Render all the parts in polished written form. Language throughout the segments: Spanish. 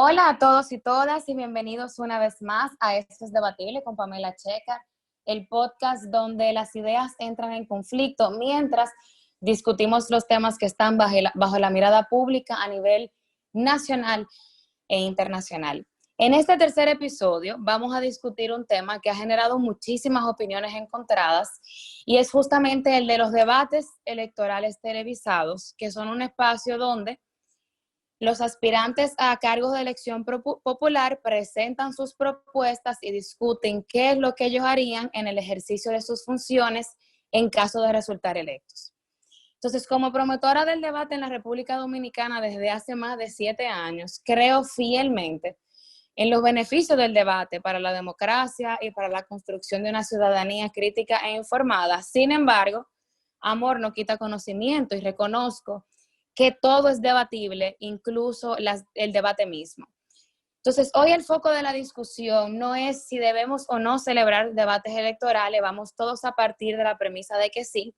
Hola a todos y todas y bienvenidos una vez más a Esto es Debatible con Pamela Checa, el podcast donde las ideas entran en conflicto mientras discutimos los temas que están bajo la mirada pública a nivel nacional e internacional. En este tercer episodio vamos a discutir un tema que ha generado muchísimas opiniones encontradas y es justamente el de los debates electorales televisados, que son un espacio donde los aspirantes a cargos de elección popular presentan sus propuestas y discuten qué es lo que ellos harían en el ejercicio de sus funciones en caso de resultar electos. Entonces, como promotora del debate en la República Dominicana desde hace más de 7 años, creo fielmente en los beneficios del debate para la democracia y para la construcción de una ciudadanía crítica e informada. Sin embargo, amor no quita conocimiento y reconozco que todo es debatible, incluso el debate mismo. Entonces, hoy el foco de la discusión no es si debemos o no celebrar debates electorales, vamos todos a partir de la premisa de que sí,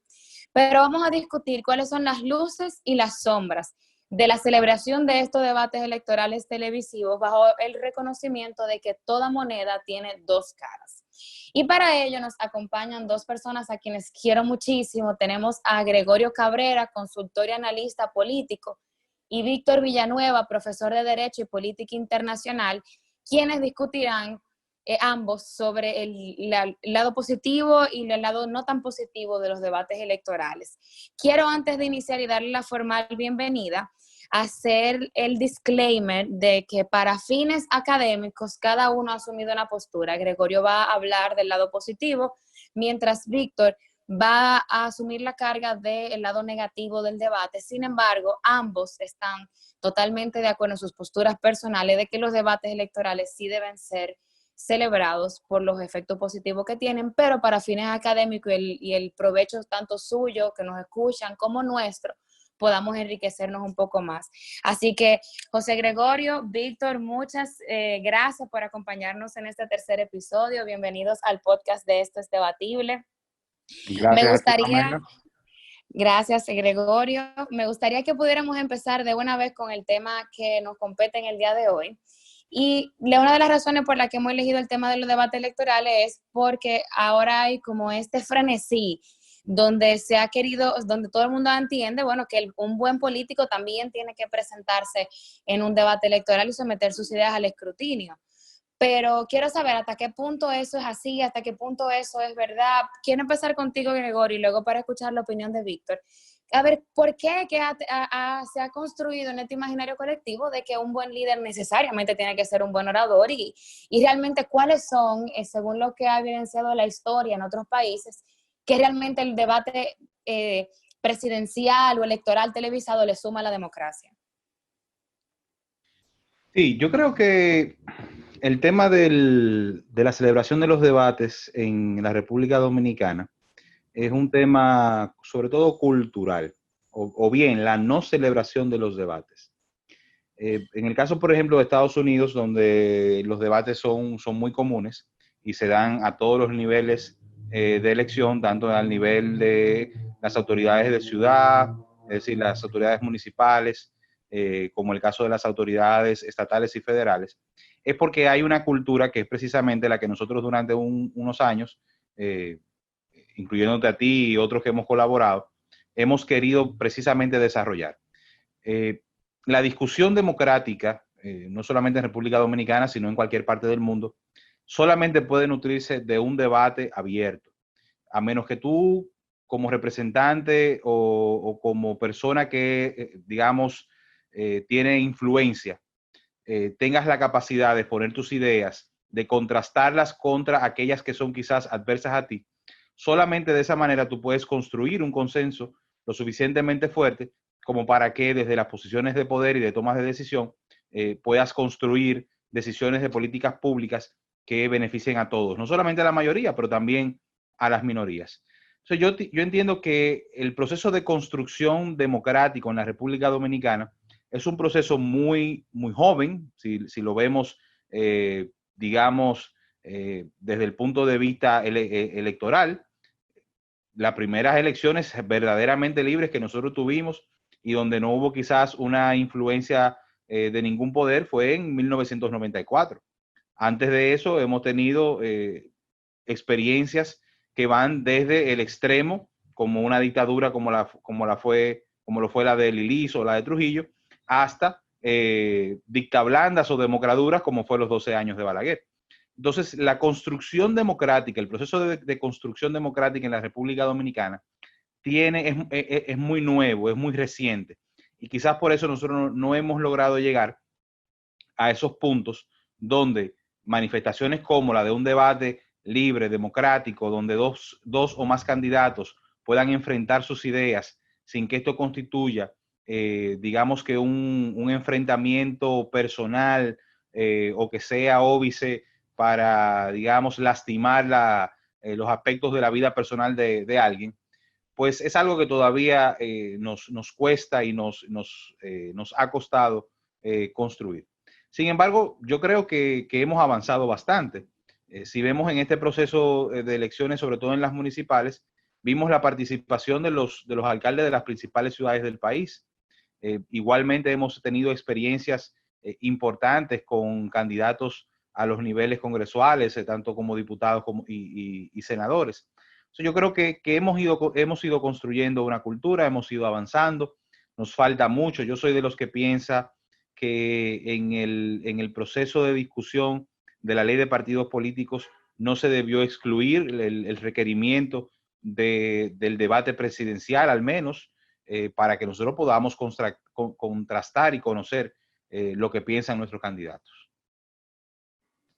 pero vamos a discutir cuáles son las luces y las sombras de la celebración de estos debates electorales televisivos bajo el reconocimiento de que toda moneda tiene dos caras. Y para ello nos acompañan dos personas a quienes quiero muchísimo. Tenemos a Gregorio Cabrera, consultor y analista político, y Víctor Villanueva, profesor de Derecho y Política Internacional, quienes discutirán ambos sobre el lado positivo y el lado no tan positivo de los debates electorales. Quiero, antes de iniciar y darle la formal bienvenida, hacer el disclaimer de que para fines académicos cada uno ha asumido una postura. Gregorio va a hablar del lado positivo, mientras Víctor va a asumir la carga del lado negativo del debate. Sin embargo, ambos están totalmente de acuerdo en sus posturas personales de que los debates electorales sí deben ser celebrados por los efectos positivos que tienen, pero para fines académicos y el provecho tanto suyo, que nos escuchan, como nuestro, podamos enriquecernos un poco más. Así que, José Gregorio, Víctor, muchas gracias por acompañarnos en este tercer episodio. Bienvenidos al podcast de Esto es Debatible. Me Gracias a ti, gustaría, Pamela. gracias Gregorio, me gustaría que pudiéramos empezar de una vez con el tema que nos compete en el día de hoy. Y una de las razones por las que hemos elegido el tema de los debates electorales es porque ahora hay como este frenesí donde se ha querido, donde todo el mundo entiende, bueno, que un buen político también tiene que presentarse en un debate electoral y someter sus ideas al escrutinio. Pero quiero saber hasta qué punto eso es así, hasta qué punto eso es verdad. Quiero empezar contigo, Gregorio, y luego para escuchar la opinión de Víctor. A ver, ¿por qué se ha construido en este imaginario colectivo de que un buen líder necesariamente tiene que ser un buen orador? Y realmente, ¿cuáles son, según lo que ha evidenciado la historia en otros países, que realmente el debate presidencial o electoral televisado le suma a la democracia? Sí, yo creo que el tema de la celebración de los debates en la República Dominicana es un tema sobre todo cultural, o bien la no celebración de los debates. En el caso, por ejemplo, de Estados Unidos, donde los debates son muy comunes y se dan a todos los niveles de elección, tanto al nivel de las autoridades de ciudad, es decir, las autoridades municipales, como el caso de las autoridades estatales y federales, es porque hay una cultura que es precisamente la que nosotros durante unos años, incluyéndote a ti y otros que hemos colaborado, hemos querido precisamente desarrollar. La discusión democrática, no solamente en República Dominicana, sino en cualquier parte del mundo, solamente puede nutrirse de un debate abierto, a menos que tú, como representante o como persona que, digamos, tiene influencia, tengas la capacidad de poner tus ideas, de contrastarlas contra aquellas que son quizás adversas a ti. Solamente de esa manera tú puedes construir un consenso lo suficientemente fuerte como para que desde las posiciones de poder y de tomas de decisión puedas construir decisiones de políticas públicas que beneficien a todos, no solamente a la mayoría, pero también a las minorías. Entonces, yo entiendo que el proceso de construcción democrático en la República Dominicana es un proceso muy joven, si lo vemos, digamos, desde el punto de vista electoral. Las primeras elecciones verdaderamente libres que nosotros tuvimos y donde no hubo quizás una influencia de ningún poder fue en 1994. Antes de eso hemos tenido experiencias que van desde el extremo, como una dictadura como lo fue la de Liliz o la de Trujillo, hasta dictablandas o democraduras como fue los 12 años de Balaguer. Entonces, la construcción democrática, el proceso de construcción democrática en la República Dominicana es muy nuevo, es muy reciente. Y quizás por eso nosotros no hemos logrado llegar a esos puntos donde manifestaciones como la de un debate libre, democrático, donde dos o más candidatos puedan enfrentar sus ideas sin que esto constituya, digamos que un enfrentamiento personal o que sea óbice para, digamos, lastimar los aspectos de la vida personal de alguien, pues es algo que todavía nos cuesta y nos ha costado construir. Sin embargo, yo creo que hemos avanzado bastante. Si vemos en este proceso de elecciones, sobre todo en las municipales, vimos la participación de los alcaldes de las principales ciudades del país. Igualmente hemos tenido experiencias importantes con candidatos a los niveles congresuales, tanto como diputados y senadores. Yo creo que hemos ido construyendo una cultura, hemos ido avanzando, nos falta mucho. Yo soy de los que piensa que en el proceso de discusión de la ley de partidos políticos no se debió excluir el requerimiento del debate presidencial, al menos, para que nosotros podamos contrastar y conocer lo que piensan nuestros candidatos.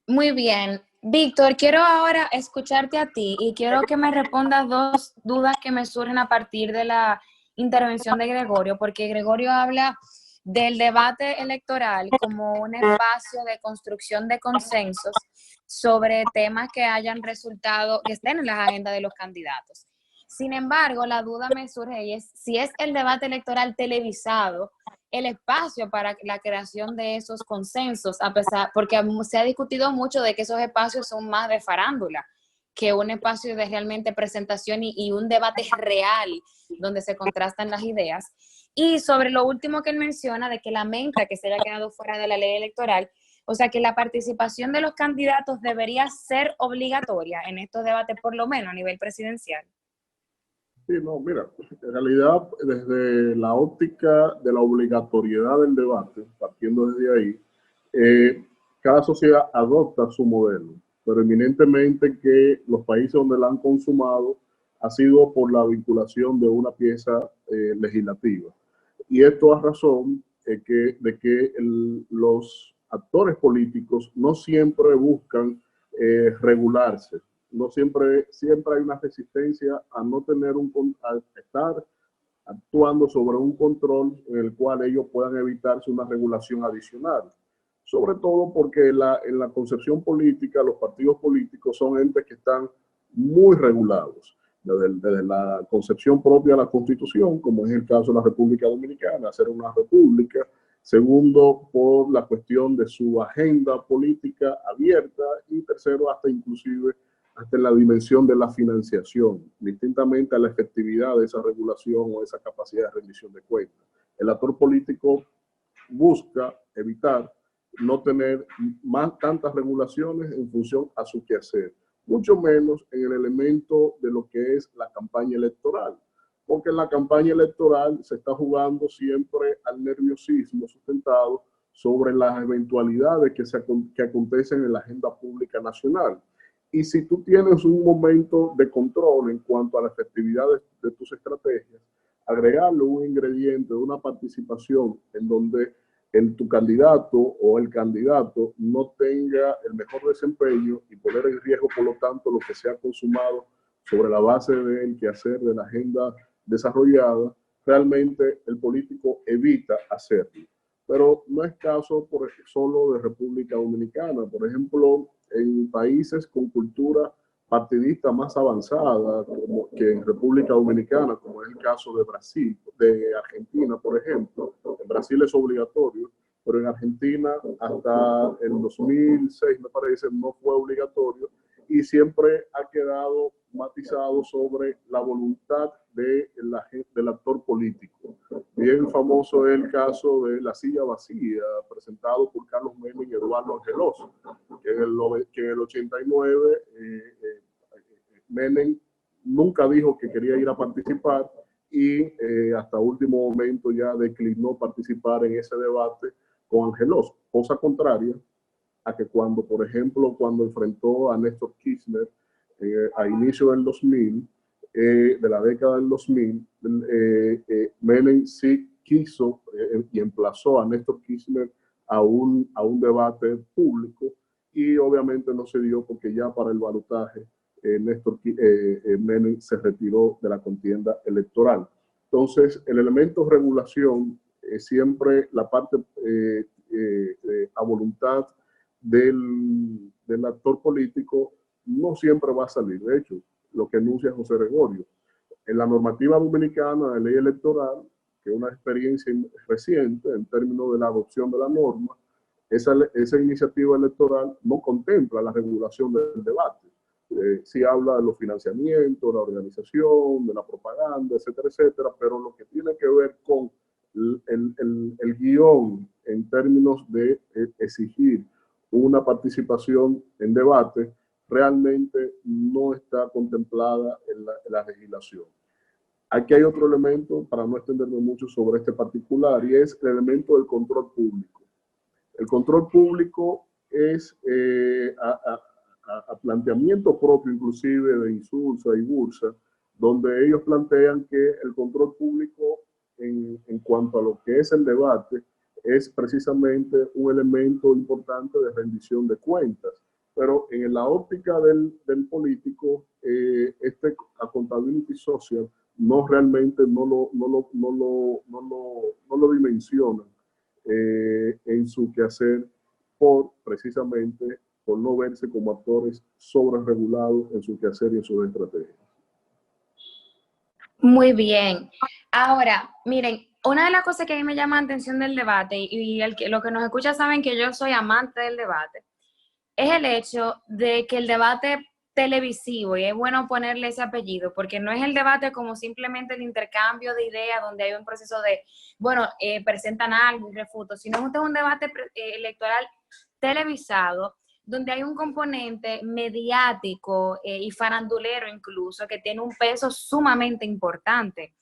Muy bien. Víctor, quiero ahora escucharte a ti y quiero que me respondas dos dudas que me surgen a partir de la intervención de Gregorio, porque Gregorio habla del debate electoral como un espacio de construcción de consensos sobre temas que hayan resultado, que estén en las agendas de los candidatos. Sin embargo, la duda me surge y es si es el debate electoral televisado el espacio para la creación de esos consensos, porque se ha discutido mucho de que esos espacios son más de farándula que un espacio de realmente presentación y un debate real donde se contrastan las ideas. Y sobre lo último que él menciona de que lamenta que se haya quedado fuera de la ley electoral, o sea que la participación de los candidatos debería ser obligatoria en estos debates, por lo menos a nivel presidencial. Sí, no, mira, en realidad desde la óptica de la obligatoriedad del debate, partiendo desde ahí, cada sociedad adopta su modelo, pero eminentemente que los países donde la han consumado ha sido por la vinculación de una pieza legislativa. Y esto a razón de que los actores políticos no siempre buscan regularse. No siempre hay una resistencia a no tener a estar actuando sobre un control en el cual ellos puedan evitarse una regulación adicional. Sobre todo porque en la concepción política, los partidos políticos son entes que están muy regulados. Desde la concepción propia de la Constitución, como es el caso de la República Dominicana, ser una república. Segundo, por la cuestión de su agenda política abierta. Y tercero, hasta en la dimensión de la financiación, distintamente a la efectividad de esa regulación o esa capacidad de rendición de cuentas. El actor político busca evitar no tener tantas regulaciones en función a su quehacer, mucho menos en el elemento de lo que es la campaña electoral, porque en la campaña electoral se está jugando siempre al nerviosismo sustentado sobre las eventualidades que acontecen en la agenda pública nacional. Y si tú tienes un momento de control en cuanto a la efectividad de tus estrategias, agregarle un ingrediente de una participación en donde tu candidato o el candidato no tenga el mejor desempeño y poner en riesgo, por lo tanto, lo que se ha consumado sobre la base del quehacer de la agenda desarrollada, realmente el político evita hacerlo. Pero no es caso solo de República Dominicana. Por ejemplo, en países con cultura partidista más avanzada que en República Dominicana, como es el caso de Brasil, de Argentina, por ejemplo. En Brasil es obligatorio, pero en Argentina hasta el 2006, me parece, no fue obligatorio y siempre ha quedado matizado sobre la voluntad del actor político. Bien también famoso es el caso de la silla vacía, presentado por Carlos Menem y Eduardo Angeloso, que en el 89 Menem nunca dijo que quería ir a participar y hasta último momento ya declinó participar en ese debate con Angeloso, cosa contraria a que cuando, por ejemplo, cuando enfrentó a Néstor Kirchner a inicio del 2000, de la década del 2000, Menem sí quiso y emplazó a Néstor Kirchner a un debate público y obviamente no se dio porque ya para el balotaje Menem se retiró de la contienda electoral. Entonces, el elemento regulación es siempre la parte a voluntad del actor político, no siempre va a salir. De hecho, lo que anuncia José Gregorio, en la normativa dominicana de ley electoral, que es una experiencia reciente en términos de la adopción de la norma, esa iniciativa electoral no contempla la regulación del debate. Sí habla de los financiamientos, la organización, de la propaganda, etcétera, etcétera, pero lo que tiene que ver con el guión en términos de exigir una participación en debate, realmente no está contemplada en la legislación. Aquí hay otro elemento, para no extenderme mucho sobre este particular, y es el elemento del control público. El control público es a planteamiento propio, inclusive de Insulza y Bursa, donde ellos plantean que el control público en cuanto a lo que es el debate es precisamente un elemento importante de rendición de cuentas. Pero en la óptica del político, este accountability social no realmente no lo dimensionan en su quehacer precisamente por no verse como actores sobreregulados en su quehacer y en sus estrategias. Muy bien. Ahora, miren, una de las cosas que a mí me llama la atención del debate, y lo que nos escucha saben que yo soy amante del debate, es el hecho de que el debate televisivo, y es bueno ponerle ese apellido, porque no es el debate como simplemente el intercambio de ideas donde hay un proceso de, bueno, presentan algo y refuto, sino que es un debate electoral televisado, donde hay un componente mediático y farandulero incluso, que tiene un peso sumamente importante.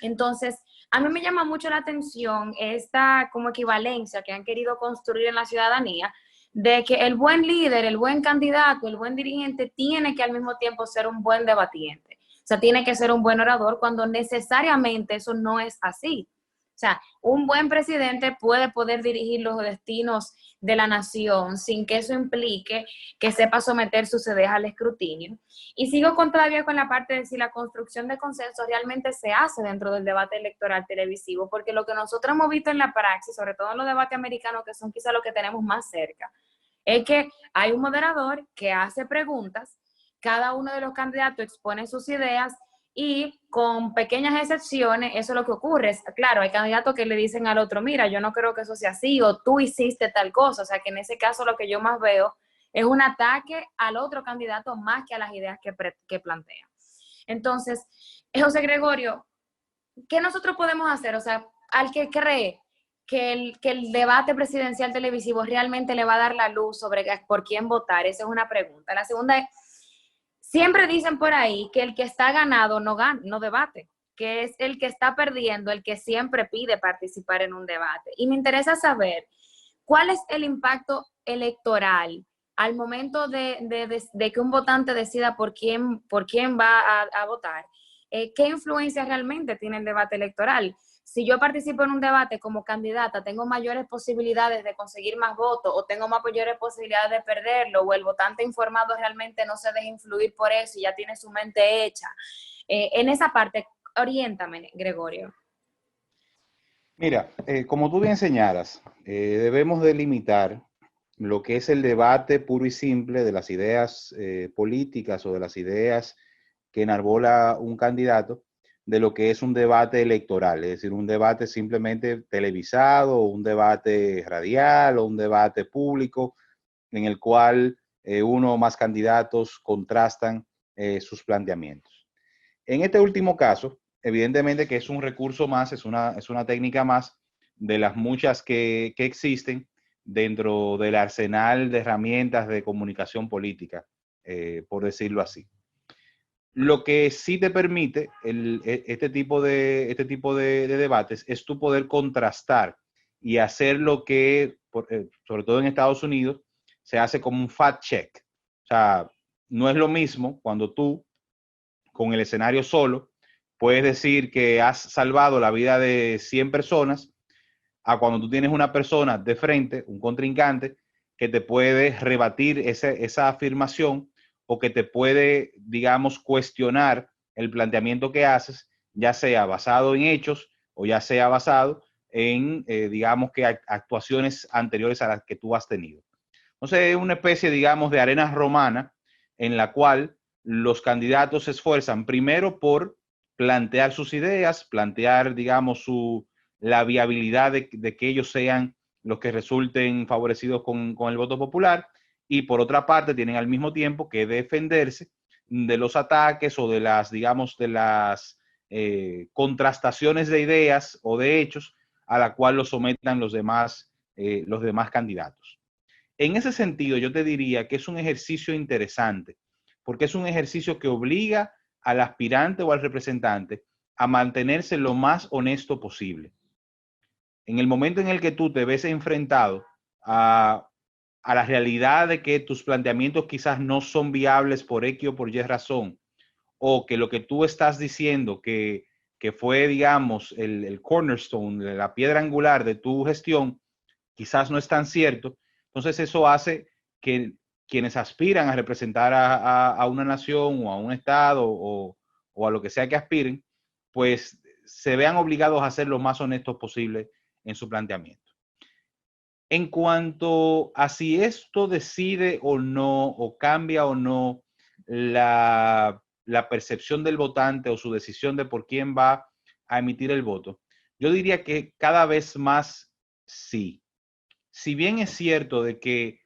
Entonces, a mí me llama mucho la atención esta como equivalencia que han querido construir en la ciudadanía, de que el buen líder, el buen candidato, el buen dirigente tiene que al mismo tiempo ser un buen debatiente. O sea, tiene que ser un buen orador cuando necesariamente eso no es así. O sea, un buen presidente puede poder dirigir los destinos de la nación sin que eso implique que sepa someter sus ideas al escrutinio. Y sigo todavía con la parte de si la construcción de consenso realmente se hace dentro del debate electoral televisivo, porque lo que nosotros hemos visto en la praxis, sobre todo en los debates americanos, que son quizá los que tenemos más cerca, es que hay un moderador que hace preguntas, cada uno de los candidatos expone sus ideas y con pequeñas excepciones, eso es lo que ocurre. Claro, hay candidatos que le dicen al otro, mira, yo no creo que eso sea así, o tú hiciste tal cosa. O sea, que en ese caso lo que yo más veo es un ataque al otro candidato más que a las ideas que plantea. Entonces, José Gregorio, ¿qué nosotros podemos hacer? O sea, al que cree que el debate presidencial televisivo realmente le va a dar la luz sobre por quién votar, esa es una pregunta. La segunda es, siempre dicen por ahí que el que está ganado no debate, que es el que está perdiendo, el que siempre pide participar en un debate. Y me interesa saber cuál es el impacto electoral al momento de que un votante decida por quién va a votar. ¿Qué influencia realmente tiene el debate electoral? Si yo participo en un debate como candidata, ¿tengo mayores posibilidades de conseguir más votos o tengo mayores posibilidades de perderlo? ¿O el votante informado realmente no se deja influir por eso y ya tiene su mente hecha? En esa parte, oriéntame, Gregorio. Mira, como tú bien señalas, debemos delimitar lo que es el debate puro y simple de las ideas políticas o de las ideas que enarbola un candidato, de lo que es un debate electoral, es decir, un debate simplemente televisado, o un debate radial, o un debate público, en el cual uno o más candidatos contrastan sus planteamientos. En este último caso, evidentemente que es un recurso más, es una técnica más de las muchas que existen dentro del arsenal de herramientas de comunicación política, por decirlo así. Lo que sí te permite este tipo de debates es tú poder contrastar y hacer lo que, sobre todo en Estados Unidos, se hace como un fact check. O sea, no es lo mismo cuando tú, con el escenario solo, puedes decir que has salvado la vida de 100 personas, a cuando tú tienes una persona de frente, un contrincante, que te puede rebatir esa afirmación o que te puede, digamos, cuestionar el planteamiento que haces, ya sea basado en hechos o ya sea basado en, digamos, que actuaciones anteriores a las que tú has tenido. Entonces, es una especie, digamos, de arena romana en la cual los candidatos se esfuerzan primero por plantear sus ideas, plantear, digamos, la viabilidad de que ellos sean los que resulten favorecidos con el voto popular, y por otra parte tienen al mismo tiempo que defenderse de los ataques o de las, digamos, de las contrastaciones de ideas o de hechos a la cual los sometan los demás candidatos. En ese sentido, yo te diría que es un ejercicio interesante, porque es un ejercicio que obliga al aspirante o al representante a mantenerse lo más honesto posible. En el momento en el que tú te ves enfrentado a la realidad de que tus planteamientos quizás no son viables por X o por Y razón, o que lo que tú estás diciendo que fue, digamos, el cornerstone, la piedra angular de tu gestión, quizás no es tan cierto, entonces eso hace que quienes aspiran a representar a una nación o a un estado o a lo que sea que aspiren, pues se vean obligados a ser lo más honestos posible en su planteamiento. En cuanto a si esto decide o no, o cambia o no la percepción del votante o su decisión de por quién va a emitir el voto, yo diría que cada vez más sí. Si bien es cierto de que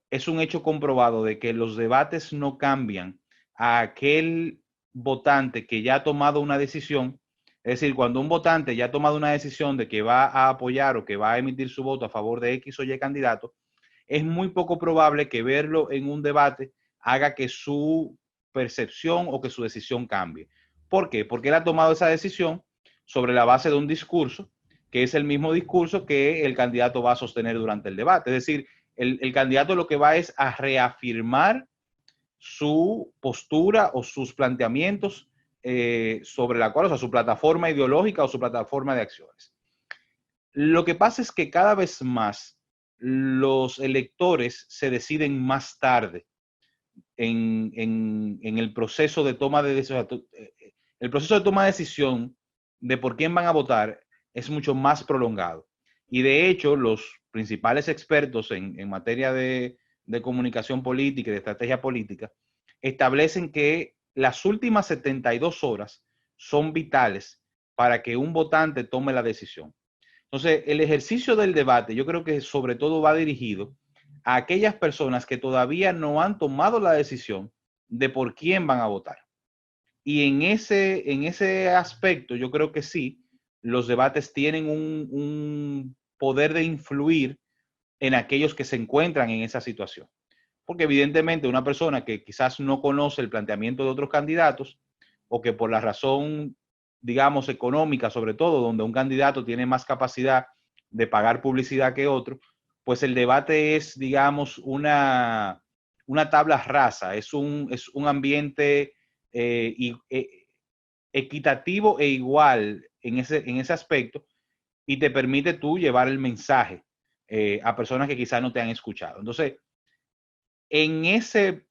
es un hecho comprobado de que los debates no cambian a aquel votante que ya ha tomado una decisión, es decir, cuando un votante ya ha tomado una decisión de que va a apoyar o que va a emitir su voto a favor de X o Y candidato, es muy poco probable que verlo en un debate haga que su percepción o que su decisión cambie. ¿Por qué? Porque él ha tomado esa decisión sobre la base de un discurso que es el mismo discurso que el candidato va a sostener durante el debate. Es decir, el candidato lo que va es a reafirmar su postura o sus planteamientos sobre la cual, o sea, su plataforma ideológica o su plataforma de acciones. Lo que pasa es que cada vez más los electores se deciden más tarde en el proceso de toma de decisión. El proceso de toma de decisión de por quién van a votar es mucho más prolongado. Y de hecho, los principales expertos en materia de comunicación política y de estrategia política establecen que las últimas 72 horas son vitales para que un votante tome la decisión. Entonces, el ejercicio del debate, yo creo que sobre todo va dirigido a aquellas personas que todavía no han tomado la decisión de por quién van a votar. Y en ese aspecto, yo creo que sí, los debates tienen un poder de influir en aquellos que se encuentran en esa situación. Porque evidentemente una persona que quizás no conoce el planteamiento de otros candidatos o que por la razón, digamos, económica, sobre todo, donde un candidato tiene más capacidad de pagar publicidad que otro, pues el debate es, digamos, una tabla rasa, es un ambiente equitativo e igual en ese aspecto, y te permite tú llevar el mensaje a personas que quizás no te han escuchado. Entonces, en ese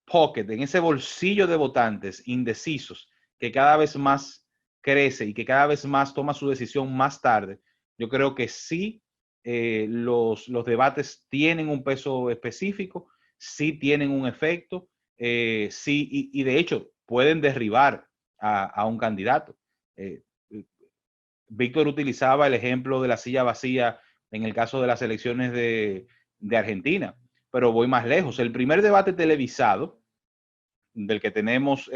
pocket, en ese bolsillo de votantes indecisos que cada vez más crece y que cada vez más toma su decisión más tarde, yo creo que sí, los debates tienen un peso específico, sí tienen un efecto, sí, y de hecho pueden derribar a un candidato. Eh, Víctor utilizaba el ejemplo de la silla vacía en el caso de las elecciones de Argentina, pero voy más lejos. El primer debate televisado del que tenemos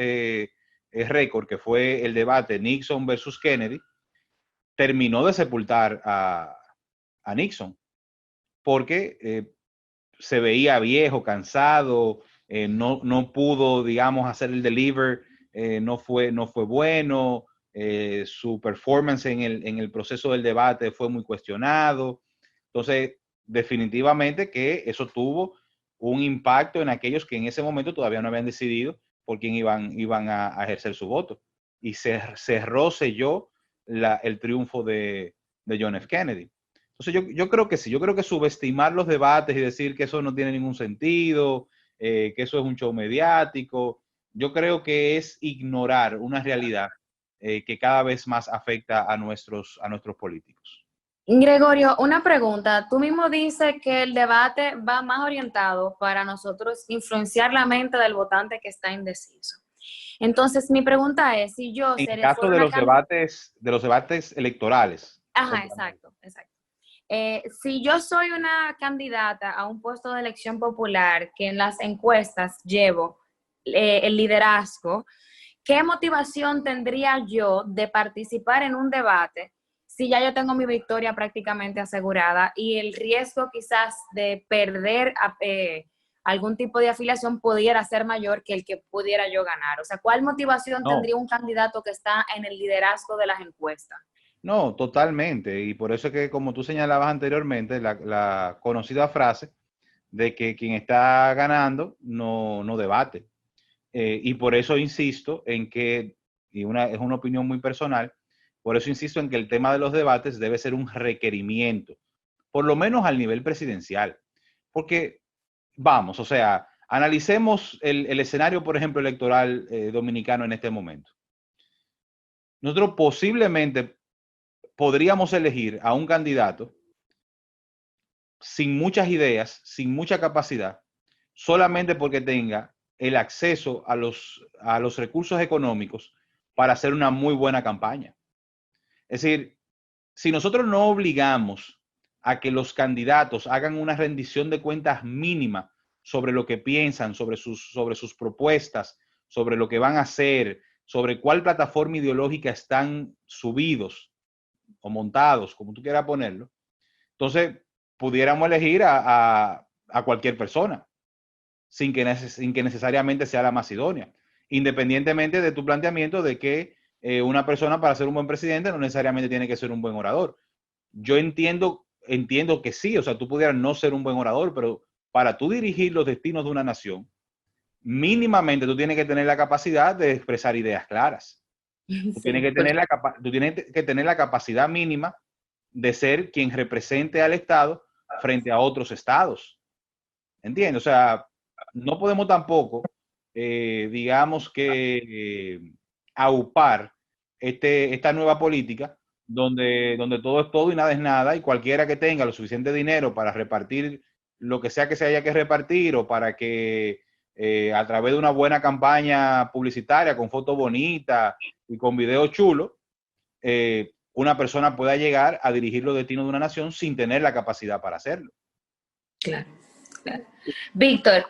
récord, que fue el debate Nixon versus Kennedy, terminó de sepultar a Nixon, porque se veía viejo, cansado, no pudo, digamos, hacer el deliver, no fue bueno, su performance en el proceso del debate fue muy cuestionado. Entonces, definitivamente que eso tuvo un impacto en aquellos que en ese momento todavía no habían decidido por quién iban a ejercer su voto. Y selló el triunfo de John F. Kennedy. Entonces yo creo que sí, yo creo que subestimar los debates y decir que eso no tiene ningún sentido, que eso es un show mediático, yo creo que es ignorar una realidad que cada vez más afecta a nuestros políticos. Gregorio, una pregunta. Tú mismo dices que el debate va más orientado para nosotros influenciar la mente del votante que está indeciso. Entonces, mi pregunta es, si yo en el caso de los debates electorales. Ajá, exacto. Si yo soy una candidata a un puesto de elección popular que en las encuestas llevo el liderazgo, ¿qué motivación tendría yo de participar en un debate si ya yo tengo mi victoria prácticamente asegurada y el riesgo quizás de perder algún tipo de afiliación pudiera ser mayor que el que pudiera yo ganar? O sea, ¿cuál motivación tendría un candidato que está en el liderazgo de las encuestas? No, totalmente. Y por eso es que, como tú señalabas anteriormente, la conocida frase de que quien está ganando no debate. Y por eso insisto en que, es una opinión muy personal, por eso insisto en que el tema de los debates debe ser un requerimiento, por lo menos al nivel presidencial. Porque, vamos, o sea, analicemos el escenario, por ejemplo, electoral dominicano en este momento. Nosotros posiblemente podríamos elegir a un candidato sin muchas ideas, sin mucha capacidad, solamente porque tenga el acceso a los recursos económicos para hacer una muy buena campaña. Es decir, si nosotros no obligamos a que los candidatos hagan una rendición de cuentas mínima sobre lo que piensan, sobre sus propuestas, sobre lo que van a hacer, sobre cuál plataforma ideológica están subidos o montados, como tú quieras ponerlo, entonces pudiéramos elegir a cualquier persona sin que necesariamente sea la más idónea, independientemente de tu planteamiento de que una persona para ser un buen presidente no necesariamente tiene que ser un buen orador. Yo entiendo que sí, o sea, tú pudieras no ser un buen orador, pero para tú dirigir los destinos de una nación, mínimamente tú tienes que tener la capacidad de expresar ideas claras. Tú tienes que tener la capacidad mínima de ser quien represente al Estado frente a otros estados. ¿Entiendes? O sea, no podemos tampoco, digamos que, aupar esta nueva política donde todo es todo y nada es nada, y cualquiera que tenga lo suficiente dinero para repartir lo que sea que se haya que repartir, o para que a través de una buena campaña publicitaria con fotos bonitas y con videos chulos, una persona pueda llegar a dirigir los destinos de una nación sin tener la capacidad para hacerlo. Claro, claro. Víctor,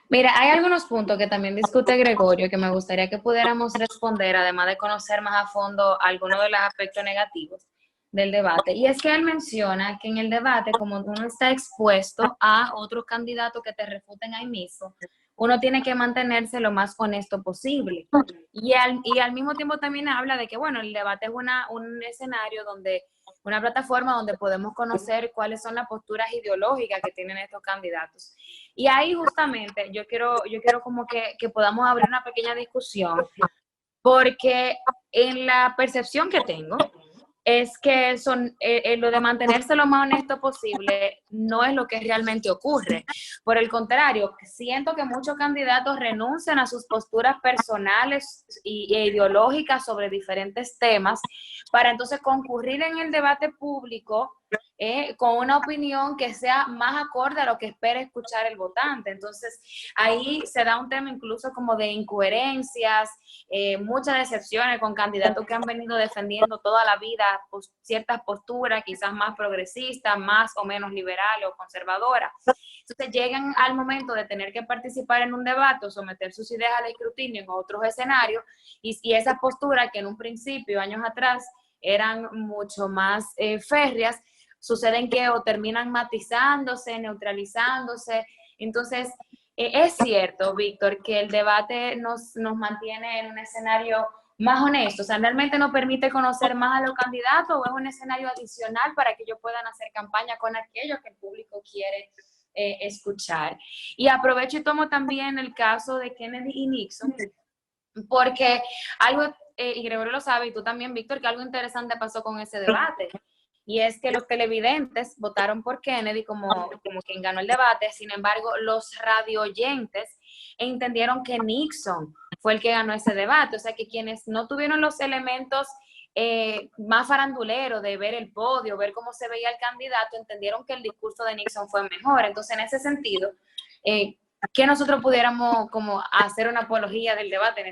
mira, hay algunos puntos que también discute Gregorio que me gustaría que pudiéramos responder, además de conocer más a fondo algunos de los aspectos negativos del debate. Y es que él menciona que en el debate, como uno está expuesto a otros candidatos que te refuten ahí mismo, uno tiene que mantenerse lo más honesto posible. Y al mismo tiempo también habla de que, bueno, el debate es un escenario donde, una plataforma donde podemos conocer cuáles son las posturas ideológicas que tienen estos candidatos. Y ahí justamente yo quiero como que podamos abrir una pequeña discusión, porque en la percepción que tengo, es que lo de mantenerse lo más honesto posible no es lo que realmente ocurre. Por el contrario, siento que muchos candidatos renuncian a sus posturas personales e ideológicas sobre diferentes temas para entonces concurrir en el debate público con una opinión que sea más acorde a lo que espera escuchar el votante. Entonces, ahí se da un tema incluso como de incoherencias, muchas decepciones con candidatos que han venido defendiendo toda la vida pues, ciertas posturas, quizás más progresistas, más o menos liberales o conservadoras. Entonces llegan al momento de tener que participar en un debate o someter sus ideas al escrutinio en otros escenarios, y esas posturas que en un principio, años atrás, eran mucho más férreas, suceden que o terminan matizándose, neutralizándose. Entonces, es cierto, Víctor, que el debate nos mantiene en un escenario más honesto, o sea, realmente nos permite conocer más a los candidatos, o es un escenario adicional para que ellos puedan hacer campaña con aquello que el público quiere escuchar. Y aprovecho y tomo también el caso de Kennedy y Nixon, porque algo, y Gregorio lo sabe, y tú también, Víctor, que algo interesante pasó con ese debate. Y es que los televidentes votaron por Kennedy como quien ganó el debate, sin embargo, los radioyentes entendieron que Nixon fue el que ganó ese debate, o sea que quienes no tuvieron los elementos más faranduleros de ver el podio, ver cómo se veía el candidato, entendieron que el discurso de Nixon fue mejor. Entonces, en ese sentido, que nosotros pudiéramos como hacer una apología del debate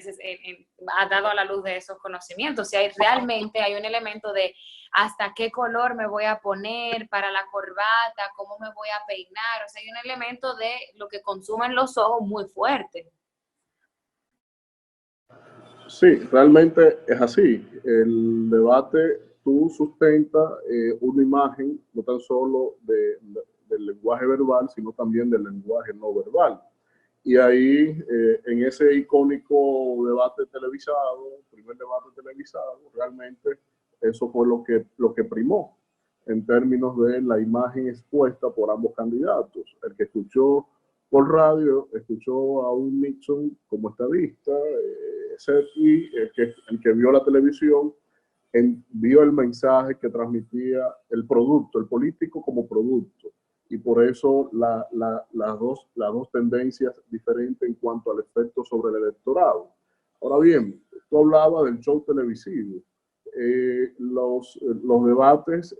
dado a la luz de esos conocimientos. Si realmente hay un elemento de hasta qué color me voy a poner para la corbata, cómo me voy a peinar, o sea, hay un elemento de lo que consumen los ojos muy fuerte. Sí, realmente es así. El debate, tú sustentas una imagen no tan solo del lenguaje verbal, sino también del lenguaje no verbal. Y ahí, en ese icónico debate televisado, primer debate televisado, realmente eso fue lo que primó en términos de la imagen expuesta por ambos candidatos. El que escuchó por radio escuchó a un Nixon como estadista, y el que vio la televisión vio el mensaje que transmitía el producto, el político como producto. Y por eso las dos tendencias diferentes en cuanto al efecto sobre el electorado. Ahora bien, tú hablabas del show televisivo. Los debates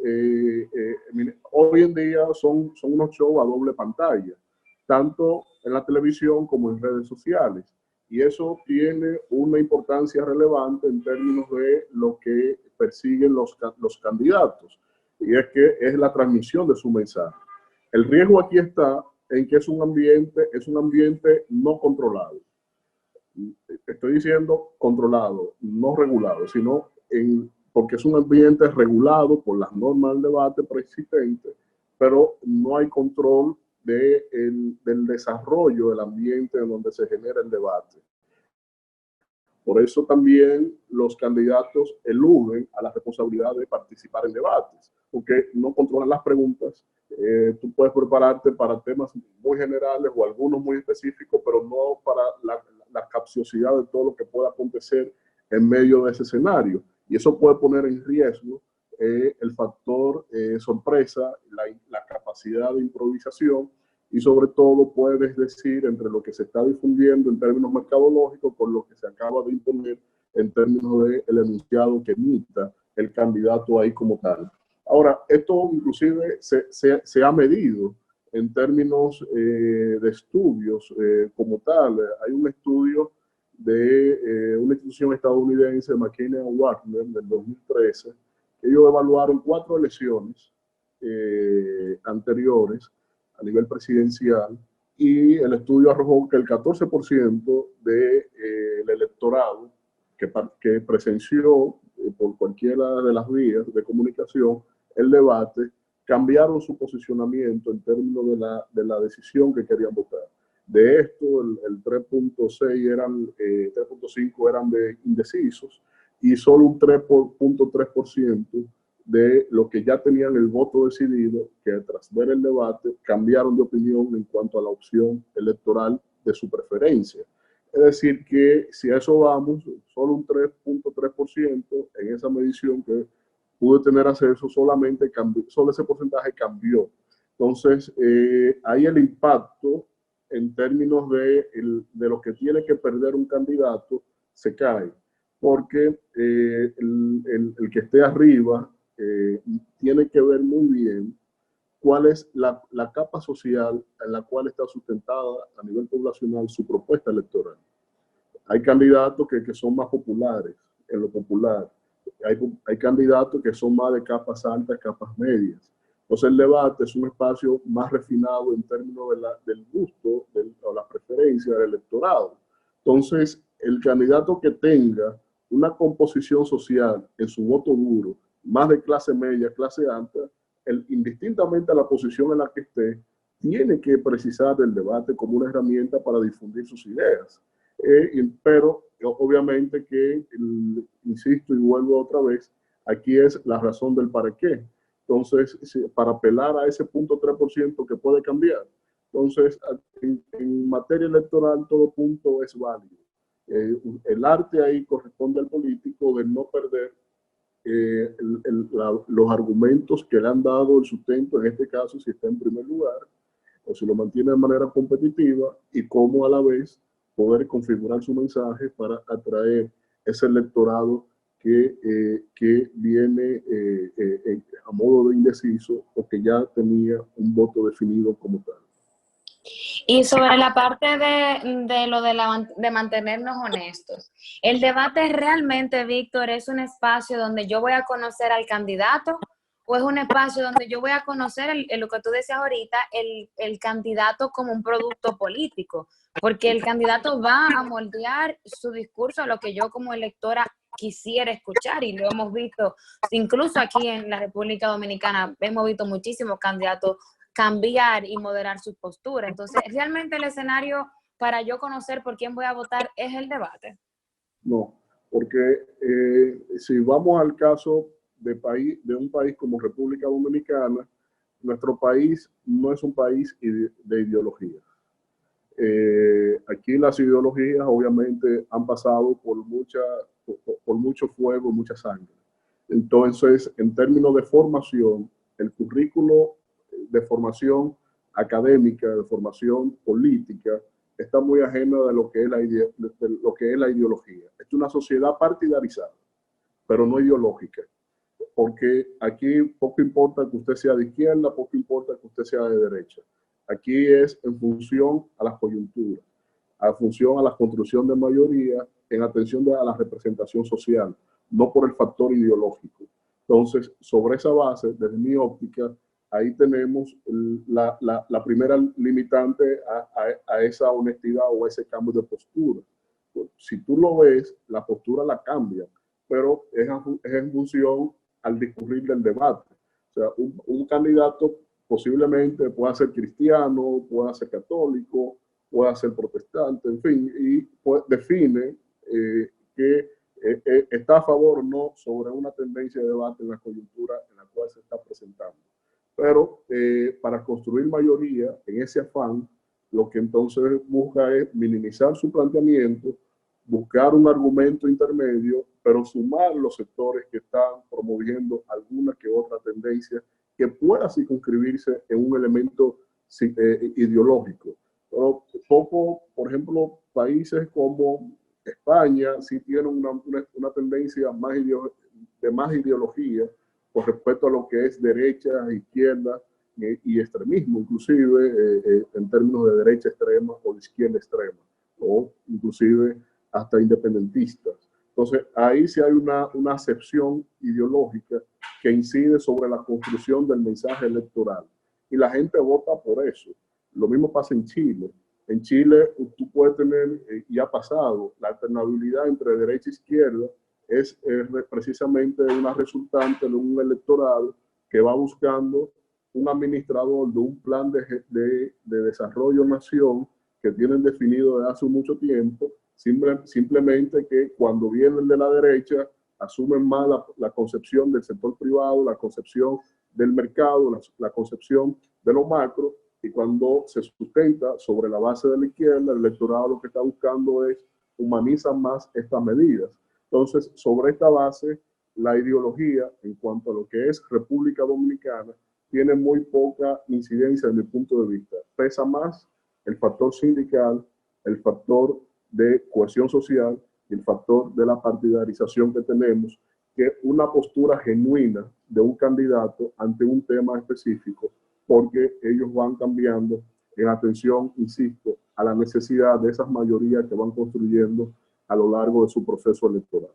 hoy en día son unos shows a doble pantalla, tanto en la televisión como en redes sociales. Y eso tiene una importancia relevante en términos de lo que persiguen los candidatos. Y es que es la transmisión de su mensaje. El riesgo aquí está en que es un ambiente no controlado. Estoy diciendo controlado, no regulado, sino porque es un ambiente regulado por las normas del debate preexistente, pero no hay control del desarrollo del ambiente en donde se genera el debate. Por eso también los candidatos eluden a la responsabilidad de participar en debates, porque no controlan las preguntas. Tú puedes prepararte para temas muy generales o algunos muy específicos, pero no para la capciosidad de todo lo que pueda acontecer en medio de ese escenario. Y eso puede poner en riesgo el factor sorpresa, la capacidad de improvisación, y sobre todo puedes decir entre lo que se está difundiendo en términos mercadológicos con lo que se acaba de imponer en términos del enunciado que emita el candidato ahí como tal. Ahora, esto inclusive se ha medido en términos de estudios como tal. Hay un estudio de una institución estadounidense, McKinney & Wagner, del 2013, que ellos evaluaron 4 elecciones anteriores a nivel presidencial, y el estudio arrojó que el 14% del electorado que presenció por cualquiera de las vías de comunicación el debate, cambiaron su posicionamiento en términos de la decisión que querían votar. De esto, el 3.5 eran de indecisos, y solo un 3.3% de los que ya tenían el voto decidido, que tras ver el debate cambiaron de opinión en cuanto a la opción electoral de su preferencia. Es decir, que si a eso vamos, solo un 3.3% en esa medición que pude tener acceso, solo ese porcentaje cambió. Entonces, ahí el impacto en términos de lo que tiene que perder un candidato se cae, porque el que esté arriba tiene que ver muy bien cuál es la capa social en la cual está sustentada a nivel poblacional su propuesta electoral. Hay candidatos que son más populares, en lo popular. Hay candidatos que son más de capas altas, capas medias. Entonces el debate es un espacio más refinado en términos del gusto o la preferencia del electorado. Entonces, el candidato que tenga una composición social en su voto duro, más de clase media, clase alta, indistintamente a la posición en la que esté, tiene que precisar del debate como una herramienta para difundir sus ideas. Pero obviamente que, insisto y vuelvo otra vez, aquí es la razón del para qué. Entonces, para apelar a ese 0.3% que puede cambiar. Entonces, en materia electoral todo punto es válido. El arte ahí corresponde al político de no perder los argumentos que le han dado el sustento, en este caso si está en primer lugar, o si lo mantiene de manera competitiva, y cómo a la vez poder configurar su mensaje para atraer ese electorado que viene a modo de indeciso o que ya tenía un voto definido como tal. Y sobre la parte de lo de mantenernos honestos, el debate realmente, Víctor, es un espacio donde yo voy a conocer al candidato, o es un espacio donde yo voy a conocer lo que tú decías ahorita, el candidato como un producto político, porque el candidato va a moldear su discurso a lo que yo como electora quisiera escuchar, y lo hemos visto incluso aquí en la República Dominicana, hemos visto muchísimos candidatos cambiar y moderar su postura. Entonces, realmente el escenario para yo conocer por quién voy a votar es el debate. No, porque si vamos al caso de un país como República Dominicana, nuestro país no es un país de ideologías. Aquí las ideologías obviamente han pasado por mucho fuego, mucha sangre. Entonces, en términos de formación, el currículo de formación académica, de formación política, está muy ajeno de lo que es la ideología. Es una sociedad partidarizada, pero no ideológica, porque aquí poco importa que usted sea de izquierda, poco importa que usted sea de derecha. Aquí es en función a las coyunturas, en función a la construcción de mayoría, en atención a la representación social, no por el factor ideológico. Entonces, sobre esa base, desde mi óptica, ahí tenemos la primera limitante a esa honestidad o a ese cambio de postura. Si tú lo ves, la postura la cambia, pero es en función al discurrir del debate. O sea, un candidato posiblemente pueda ser cristiano, pueda ser católico, pueda ser protestante, en fin, y define que está a favor o no sobre una tendencia de debate en la coyuntura en la cual se está presentando. Pero para construir mayoría en ese afán, lo que entonces busca es minimizar su planteamiento, buscar un argumento intermedio, pero sumar los sectores que están promoviendo alguna que otra tendencia que pueda circunscribirse en un elemento ideológico. Pero por ejemplo, países como España sí tienen una tendencia de más ideología con respecto a lo que es derecha, izquierda y extremismo, inclusive en términos de derecha extrema o de izquierda extrema, o inclusive hasta independentistas. Entonces, ahí sí hay una acepción ideológica que incide sobre la construcción del mensaje electoral. Y la gente vota por eso. Lo mismo pasa en Chile. En Chile tú puedes tener, y ha pasado, la alternabilidad entre derecha e izquierda es precisamente una resultante de un electorado que va buscando un administrador de un plan de desarrollo nación que tienen definido desde hace mucho tiempo, simplemente que cuando vienen de la derecha asumen más la concepción del sector privado, la concepción del mercado, la concepción de lo macro, y cuando se sustenta sobre la base de la izquierda, el electorado lo que está buscando es humanizar más estas medidas. Entonces, sobre esta base, la ideología en cuanto a lo que es República Dominicana tiene muy poca incidencia desde mi punto de vista. Pesa más el factor sindical, el factor de cohesión social y el factor de la partidarización que tenemos, que una postura genuina de un candidato ante un tema específico, porque ellos van cambiando en atención, insisto, a la necesidad de esas mayorías que van construyendo a lo largo de su proceso electoral.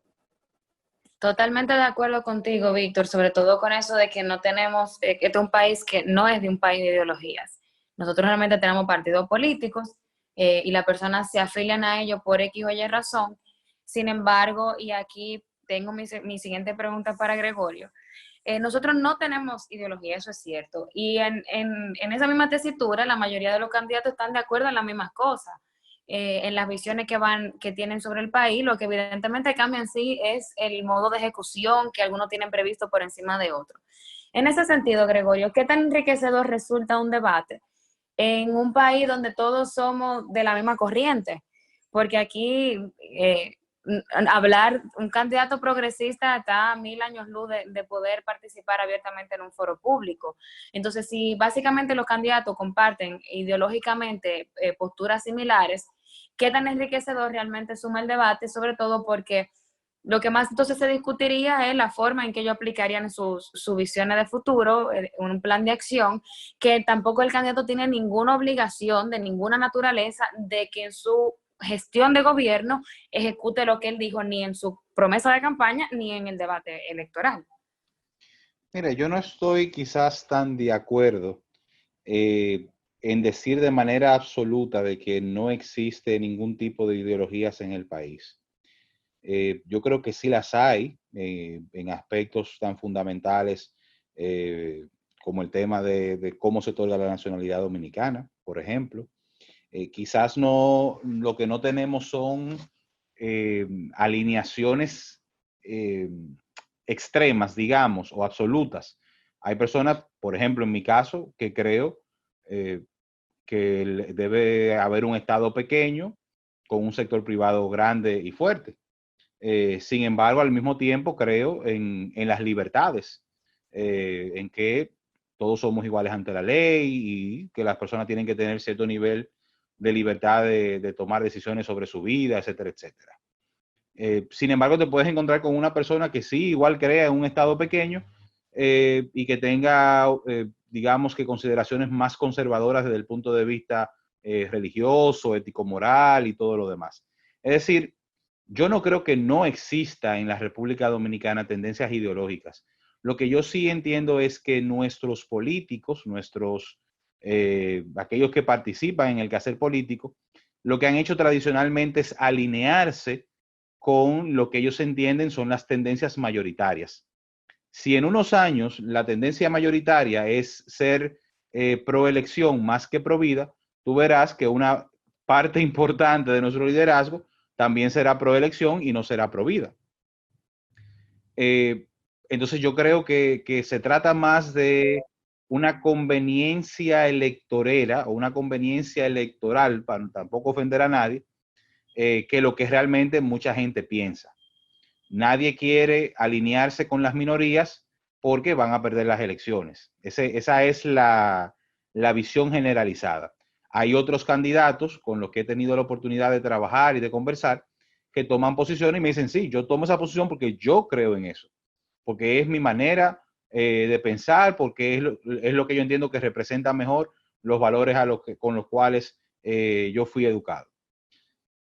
Totalmente de acuerdo contigo, Víctor, sobre todo con eso de que no tenemos, que este es un país que no es de un país de ideologías. Nosotros realmente tenemos partidos políticos y las personas se afilian a ellos por X o Y razón. Sin embargo, y aquí tengo mi siguiente pregunta para Gregorio. Nosotros no tenemos ideología, eso es cierto. Y en esa misma tesitura, la mayoría de los candidatos están de acuerdo en las mismas cosas. En las visiones que tienen sobre el país, lo que evidentemente cambia en sí es el modo de ejecución que algunos tienen previsto por encima de otros. En ese sentido, Gregorio, ¿qué tan enriquecedor resulta un debate en un país donde todos somos de la misma corriente? Porque aquí hablar, un candidato progresista está a 1000 años luz de poder participar abiertamente en un foro público. Entonces, si básicamente los candidatos comparten ideológicamente posturas similares, ¿qué tan enriquecedor realmente suma el debate? Sobre todo porque lo que más entonces se discutiría es la forma en que ellos aplicarían sus visiones de futuro, un plan de acción, que tampoco el candidato tiene ninguna obligación de ninguna naturaleza de que en su gestión de gobierno ejecute lo que él dijo ni en su promesa de campaña ni en el debate electoral. Mira, yo no estoy quizás tan de acuerdo en decir de manera absoluta de que no existe ningún tipo de ideologías en el país. Yo creo que sí las hay en aspectos tan fundamentales como el tema de cómo se otorga la nacionalidad dominicana, por ejemplo. Quizás no, lo que no tenemos son alineaciones extremas, digamos, o absolutas. Hay personas, por ejemplo, en mi caso, que creo que debe haber un Estado pequeño con un sector privado grande y fuerte. Sin embargo, al mismo tiempo creo en las libertades, en que todos somos iguales ante la ley y que las personas tienen que tener cierto nivel de libertad de tomar decisiones sobre su vida, etcétera, etcétera. Sin embargo, te puedes encontrar con una persona que sí, igual crea en un estado pequeño y que tenga, digamos que consideraciones más conservadoras desde el punto de vista religioso, ético-moral y todo lo demás. Es decir, yo no creo que no exista en la República Dominicana tendencias ideológicas. Lo que yo sí entiendo es que nuestros políticos, aquellos que participan en el quehacer político, lo que han hecho tradicionalmente es alinearse con lo que ellos entienden son las tendencias mayoritarias. Si en unos años la tendencia mayoritaria es ser pro elección más que pro vida, tú verás que una parte importante de nuestro liderazgo también será pro elección y no será pro vida. Entonces yo creo que se trata más de una conveniencia electorera o una conveniencia electoral, para tampoco ofender a nadie, que lo que realmente mucha gente piensa. Nadie quiere alinearse con las minorías porque van a perder las elecciones. Esa es la visión generalizada. Hay otros candidatos con los que he tenido la oportunidad de trabajar y de conversar que toman posición y me dicen, sí, yo tomo esa posición porque yo creo en eso, porque es mi manera de pensar, porque es lo que yo entiendo que representa mejor los valores con los cuales yo fui educado.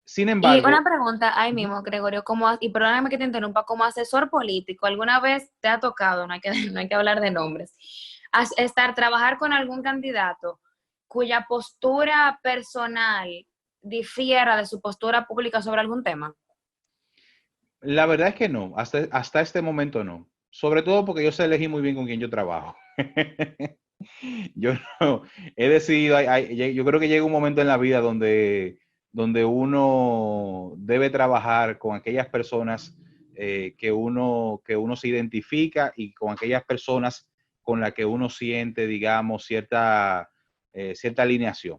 Sin Y embargo, una pregunta ahí mismo, Gregorio, y perdóname que te interrumpa, como asesor político, ¿alguna vez te ha tocado, no hay que, no hay que hablar de nombres, trabajar con algún candidato cuya postura personal difiera de su postura pública sobre algún tema? la verdad es que no, hasta este momento no. Sobre todo porque yo sé elegir muy bien con quién yo trabajo. Yo no, he decidido, yo creo que llega un momento en la vida donde uno debe trabajar con aquellas personas que uno se identifica y con aquellas personas con las que uno siente, digamos, cierta alineación.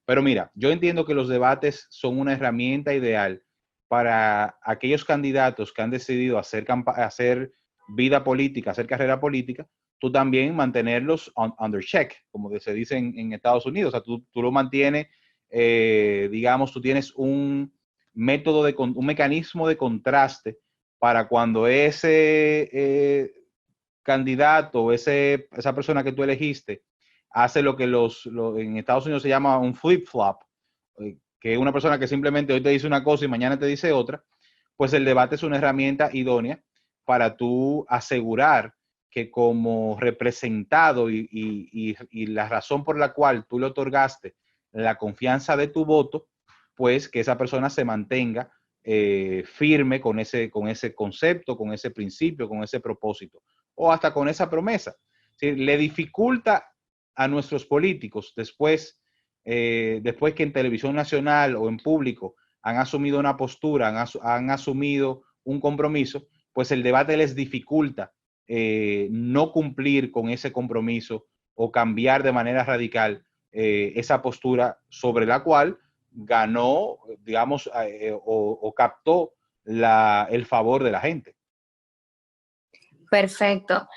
Pero mira, yo entiendo que los debates son una herramienta ideal para aquellos candidatos que han decidido hacer vida política, hacer carrera política, tú también mantenerlos under check, como se dice en Estados Unidos. O sea, tú lo mantienes, digamos, tú tienes un mecanismo de contraste para cuando candidato, esa persona que tú elegiste, hace lo que en Estados Unidos se llama un flip-flop, que es una persona que simplemente hoy te dice una cosa y mañana te dice otra, pues el debate es una herramienta idónea para tú asegurar que como representado y la razón por la cual tú le otorgaste la confianza de tu voto, pues que esa persona se mantenga firme con ese concepto, con ese principio, con ese propósito, o hasta con esa promesa. ¿Sí? Le dificulta a nuestros políticos después que en televisión nacional o en público han asumido una postura, han asumido un compromiso, pues el debate les dificulta no cumplir con ese compromiso o cambiar de manera radical esa postura sobre la cual ganó, digamos, o captó el favor de la gente. Perfecto.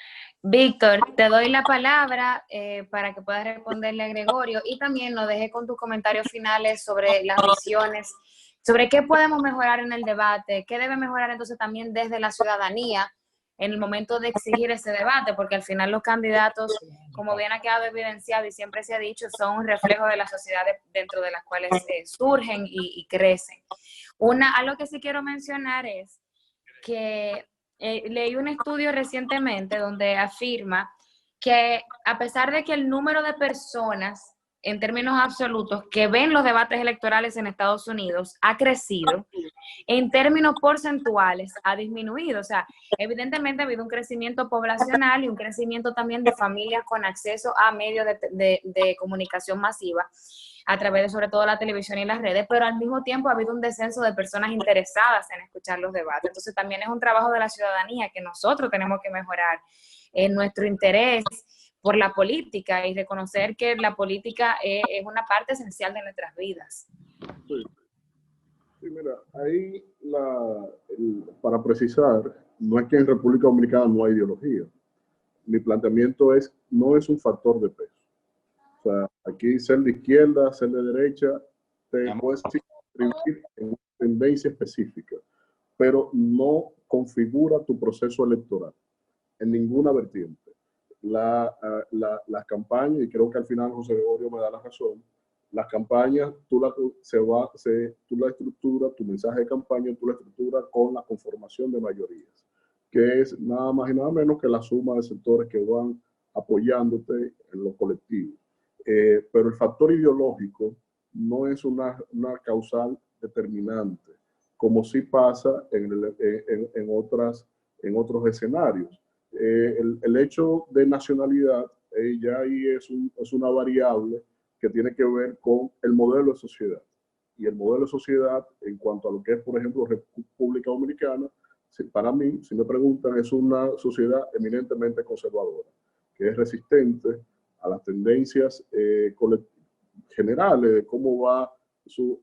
Víctor, te doy la palabra para que puedas responderle a Gregorio y también nos dejes con tus comentarios finales sobre las visiones, sobre qué podemos mejorar en el debate, qué debe mejorar entonces también desde la ciudadanía en el momento de exigir ese debate, porque al final los candidatos, como bien ha quedado evidenciado y siempre se ha dicho, son un reflejo de la sociedad dentro de las cuales surgen y crecen. Algo que sí quiero mencionar es que leí un estudio recientemente donde afirma que a pesar de que el número de personas en términos absolutos que ven los debates electorales en Estados Unidos ha crecido, en términos porcentuales ha disminuido. O sea, evidentemente ha habido un crecimiento poblacional y un crecimiento también de familias con acceso a medios de comunicación masiva a través de sobre todo la televisión y las redes, pero al mismo tiempo ha habido un descenso de personas interesadas en escuchar los debates. Entonces también es un trabajo de la ciudadanía que nosotros tenemos que mejorar en nuestro interés por la política y reconocer que la política es una parte esencial de nuestras vidas. Sí, sí, mira, ahí para precisar, no es que en República Dominicana no hay ideología. Mi planteamiento no es un factor de peso. O sea, aquí ser de izquierda, ser de derecha, te puedes inscribir en una tendencia específica, pero no configura tu proceso electoral en ninguna vertiente. Las campañas, y creo que al final José Gregorio me da la razón, las campañas, tú la estructuras, tu mensaje de campaña, tú la estructuras con la conformación de mayorías, que es nada más y nada menos que la suma de sectores que van apoyándote en lo colectivo. Pero el factor ideológico no es una causal determinante, como sí pasa en otros escenarios. El hecho de nacionalidad ya ahí es una variable que tiene que ver con el modelo de sociedad. Y el modelo de sociedad, en cuanto a lo que es, por ejemplo, República Dominicana, para mí, si me preguntan, es una sociedad eminentemente conservadora, que es resistente a las tendencias generales de cómo va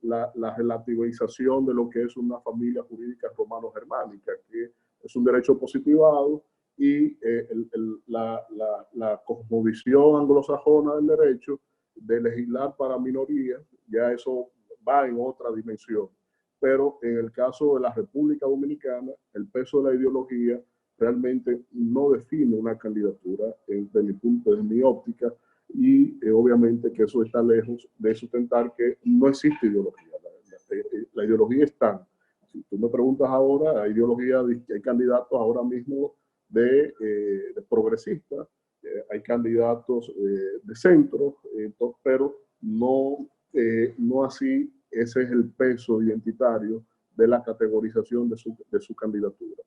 la relativización de lo que es una familia jurídica romano-germánica, que es un derecho positivado, y la cosmovisión anglosajona del derecho de legislar para minorías, ya eso va en otra dimensión. Pero en el caso de la República Dominicana, el peso de la ideología realmente no define una candidatura desde mi óptica, y obviamente que eso está lejos de sustentar que no existe ideología. La ideología está. Si tú me preguntas ahora, hay candidatos ahora mismo de progresistas, hay candidatos de centro, pero no así ese es el peso identitario de la categorización de su candidatura.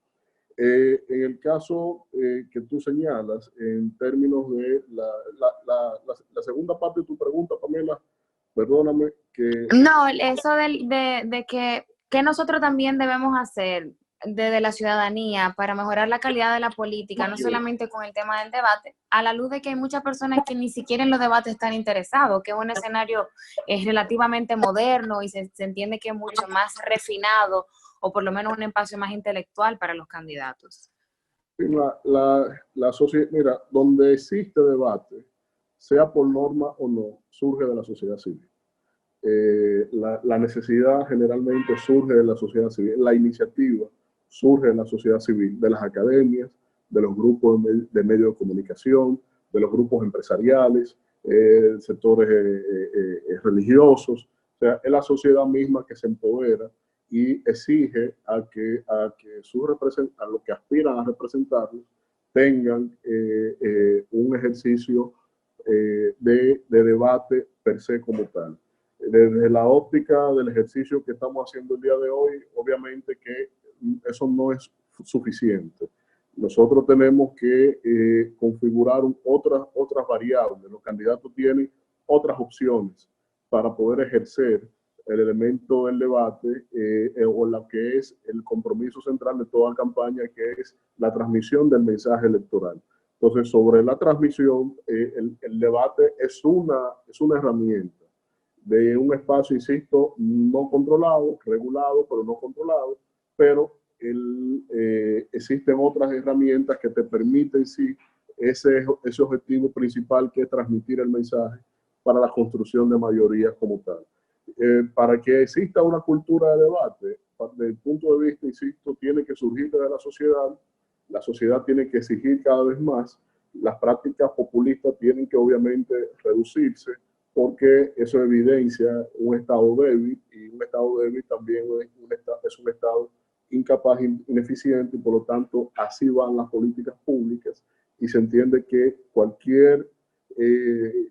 En el caso que tú señalas, en términos de la segunda parte de tu pregunta, Pamela, perdóname que... No, eso de que nosotros también debemos hacer desde la ciudadanía para mejorar la calidad de la política, no solamente con el tema del debate, a la luz de que hay muchas personas que ni siquiera en los debates están interesados, que es un escenario relativamente moderno y se entiende que es mucho más refinado, o por lo menos un espacio más intelectual para los candidatos. La sociedad, mira, donde existe debate, sea por norma o no, surge de la sociedad civil. La necesidad generalmente surge de la sociedad civil, la iniciativa surge de la sociedad civil, de las academias, de los grupos de medios de comunicación, de los grupos empresariales, sectores religiosos. O sea, es la sociedad misma que se empodera y exige a que a los que aspiran a representarlos tengan un ejercicio de debate per se como tal. Desde la óptica del ejercicio que estamos haciendo el día de hoy, obviamente que eso no es suficiente. Nosotros tenemos que configurar otras variables. Los candidatos tienen otras opciones para poder ejercer el elemento del debate o lo que es el compromiso central de toda campaña, que es la transmisión del mensaje electoral. Entonces, sobre la transmisión, el debate es una herramienta de un espacio, insisto, no controlado, regulado, pero no controlado, pero existen otras herramientas que te permiten, sí, ese objetivo principal, que es transmitir el mensaje para la construcción de mayorías como tal. Para que exista una cultura de debate, desde el punto de vista, insisto, tiene que surgir desde la sociedad tiene que exigir cada vez más, las prácticas populistas tienen que obviamente reducirse, porque eso evidencia un estado débil, y un estado débil también es un estado incapaz, ineficiente, y por lo tanto así van las políticas públicas, y se entiende que cualquier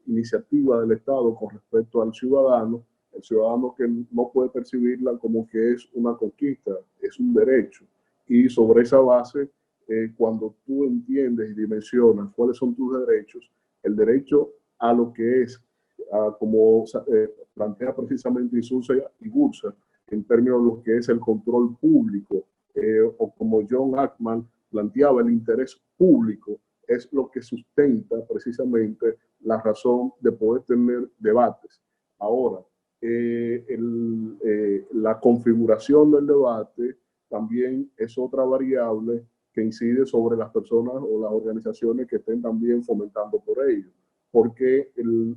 iniciativa del Estado con respecto al ciudadano, el ciudadano que no puede percibirla como que es una conquista, es un derecho, y sobre esa base, cuando tú entiendes y dimensionas cuáles son tus derechos, el derecho a lo que es, como plantea precisamente Insulza y Gursa, en términos de lo que es el control público, o como John Ackman planteaba, el interés público, es lo que sustenta precisamente la razón de poder tener debates. Ahora, la configuración del debate también es otra variable que incide sobre las personas o las organizaciones que estén también fomentando por ello, porque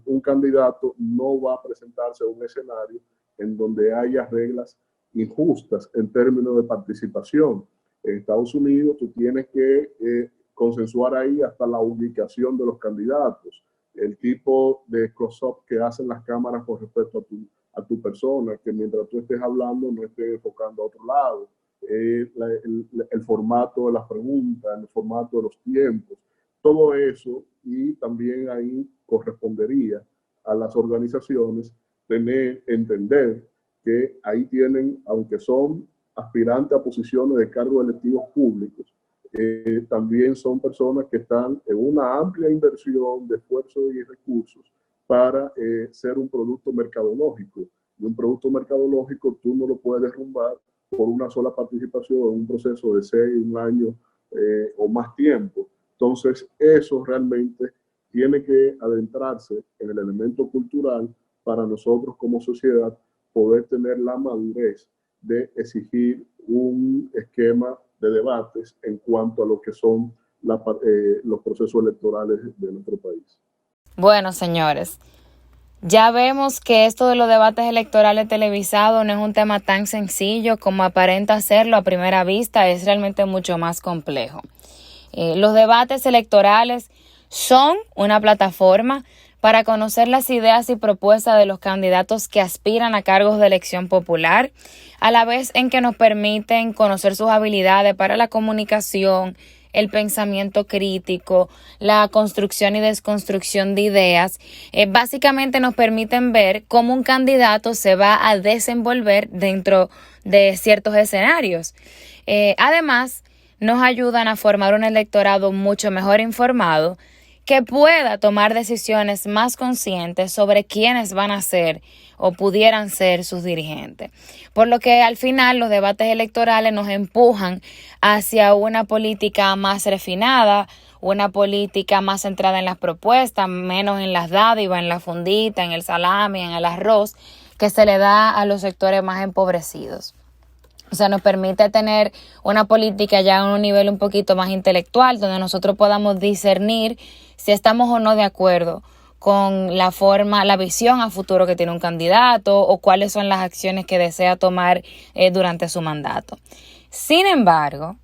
un candidato no va a presentarse a un escenario en donde haya reglas injustas en términos de participación. En Estados Unidos tú tienes que consensuar ahí hasta la ubicación de los candidatos, el tipo de close-up que hacen las cámaras con respecto a tu persona, que mientras tú estés hablando no estés enfocando a otro lado, el formato de las preguntas, el formato de los tiempos, todo eso, y también ahí correspondería a las organizaciones entender que ahí tienen, aunque son aspirantes a posiciones de cargos electivos públicos, también son personas que están en una amplia inversión de esfuerzos y recursos para ser un producto mercadológico. Y un producto mercadológico tú no lo puedes derrumbar por una sola participación en un proceso de 6, un año o más tiempo. Entonces, eso realmente tiene que adentrarse en el elemento cultural para nosotros como sociedad poder tener la madurez de exigir un esquema de debates en cuanto a lo que son los procesos electorales de nuestro país. Bueno, señores, ya vemos que esto de los debates electorales televisados no es un tema tan sencillo como aparenta serlo a primera vista, es realmente mucho más complejo. Los debates electorales son una plataforma para conocer las ideas y propuestas de los candidatos que aspiran a cargos de elección popular, a la vez en que nos permiten conocer sus habilidades para la comunicación, el pensamiento crítico, la construcción y desconstrucción de ideas. Básicamente nos permiten ver cómo un candidato se va a desenvolver dentro de ciertos escenarios. Además, nos ayudan a formar un electorado mucho mejor informado, que pueda tomar decisiones más conscientes sobre quiénes van a ser o pudieran ser sus dirigentes. Por lo que al final los debates electorales nos empujan hacia una política más refinada, una política más centrada en las propuestas, menos en las dádivas, en la fundita, en el salami, en el arroz, que se le da a los sectores más empobrecidos. O sea, nos permite tener una política ya a un nivel un poquito más intelectual, donde nosotros podamos discernir si estamos o no de acuerdo con la forma, la visión a futuro que tiene un candidato o cuáles son las acciones que desea tomar durante su mandato. Sin embargo,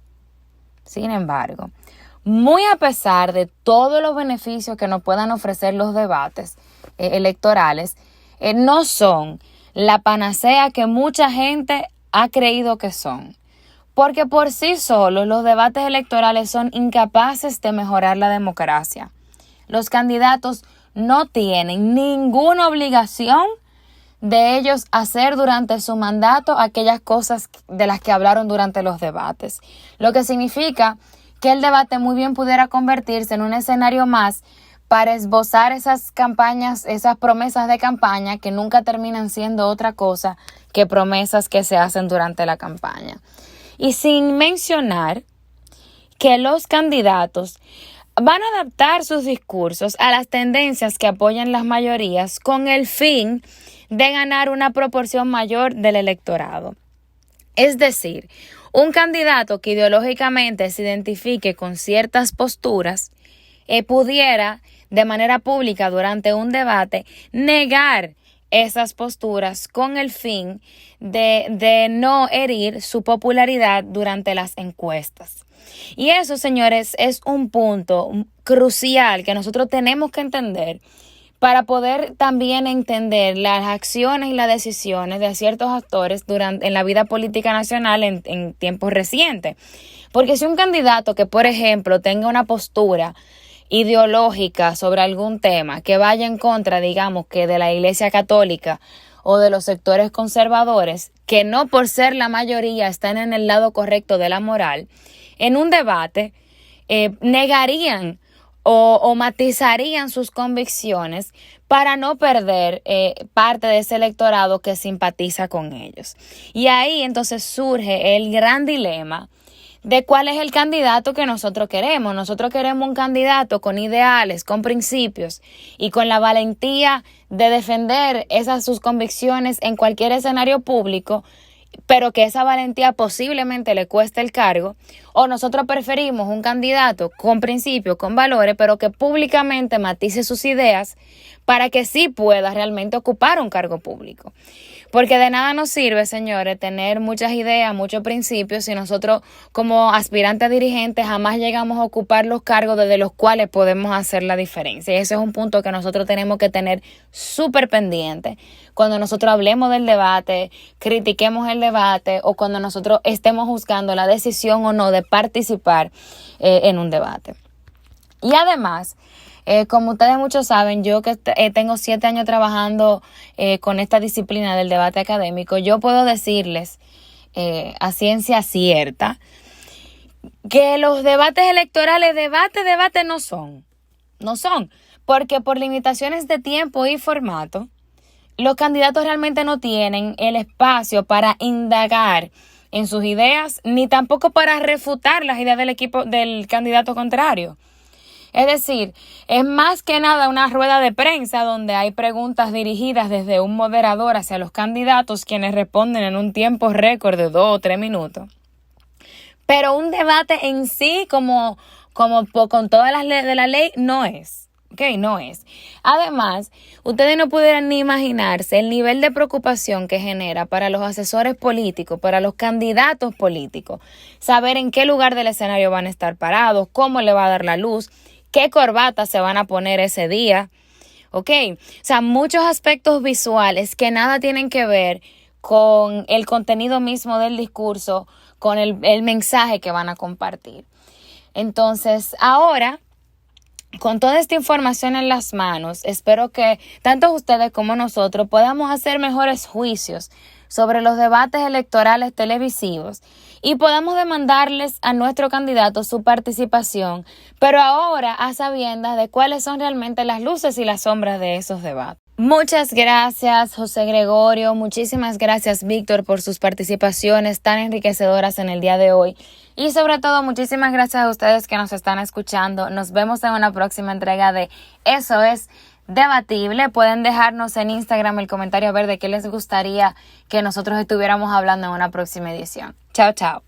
muy a pesar de todos los beneficios que nos puedan ofrecer los debates electorales, no son la panacea que mucha gente ha creído que son. Porque por sí solos los debates electorales son incapaces de mejorar la democracia. Los candidatos no tienen ninguna obligación de ellos hacer durante su mandato aquellas cosas de las que hablaron durante los debates. Lo que significa que el debate muy bien pudiera convertirse en un escenario más para esbozar esas campañas, esas promesas de campaña que nunca terminan siendo otra cosa que promesas que se hacen durante la campaña. Y sin mencionar que los candidatos van a adaptar sus discursos a las tendencias que apoyan las mayorías con el fin de ganar una proporción mayor del electorado. Es decir, un candidato que ideológicamente se identifique con ciertas posturas pudiera, de manera pública durante un debate, negar esas posturas con el fin de no herir su popularidad durante las encuestas. Y eso, señores, es un punto crucial que nosotros tenemos que entender para poder también entender las acciones y las decisiones de ciertos actores en la vida política nacional en tiempos recientes. Porque si un candidato que, por ejemplo, tenga una postura ideológica sobre algún tema que vaya en contra, digamos, que de la Iglesia Católica o de los sectores conservadores, que no por ser la mayoría están en el lado correcto de la moral, en un debate negarían o matizarían sus convicciones para no perder parte de ese electorado que simpatiza con ellos. Y ahí entonces surge el gran dilema de cuál es el candidato que nosotros queremos. Nosotros queremos un candidato con ideales, con principios y con la valentía de defender sus convicciones en cualquier escenario público, pero que esa valentía posiblemente le cueste el cargo, o nosotros preferimos un candidato con principios, con valores, pero que públicamente matice sus ideas para que sí pueda realmente ocupar un cargo público. Porque de nada nos sirve, señores, tener muchas ideas, muchos principios, si nosotros como aspirantes a dirigentes jamás llegamos a ocupar los cargos desde los cuales podemos hacer la diferencia. Y ese es un punto que nosotros tenemos que tener súper pendiente cuando nosotros hablemos del debate, critiquemos el debate o cuando nosotros estemos juzgando la decisión o no de participar en un debate. Y además, como ustedes muchos saben, yo que tengo 7 años trabajando con esta disciplina del debate académico, yo puedo decirles a ciencia cierta que los debates electorales, debate no son, porque por limitaciones de tiempo y formato, los candidatos realmente no tienen el espacio para indagar en sus ideas, ni tampoco para refutar las ideas del candidato contrario. Es decir, es más que nada una rueda de prensa donde hay preguntas dirigidas desde un moderador hacia los candidatos, quienes responden en un tiempo récord de 2 o 3 minutos. Pero un debate en sí, como con todas las leyes de la ley, no es. No es. Además, ustedes no pudieran ni imaginarse el nivel de preocupación que genera para los asesores políticos, para los candidatos políticos, saber en qué lugar del escenario van a estar parados, cómo le va a dar la luz, qué corbata se van a poner ese día. O sea, muchos aspectos visuales que nada tienen que ver con el contenido mismo del discurso, con el mensaje que van a compartir. Entonces, ahora, con toda esta información en las manos, espero que tanto ustedes como nosotros podamos hacer mejores juicios sobre los debates electorales televisivos y podamos demandarles a nuestro candidato su participación, pero ahora a sabiendas de cuáles son realmente las luces y las sombras de esos debates. Muchas gracias, José Gregorio. Muchísimas gracias, Víctor, por sus participaciones tan enriquecedoras en el día de hoy. Y sobre todo, muchísimas gracias a ustedes que nos están escuchando. Nos vemos en una próxima entrega de Eso es Debatible. Pueden dejarnos en Instagram el comentario a ver de qué les gustaría que nosotros estuviéramos hablando en una próxima edición. Chao, chao.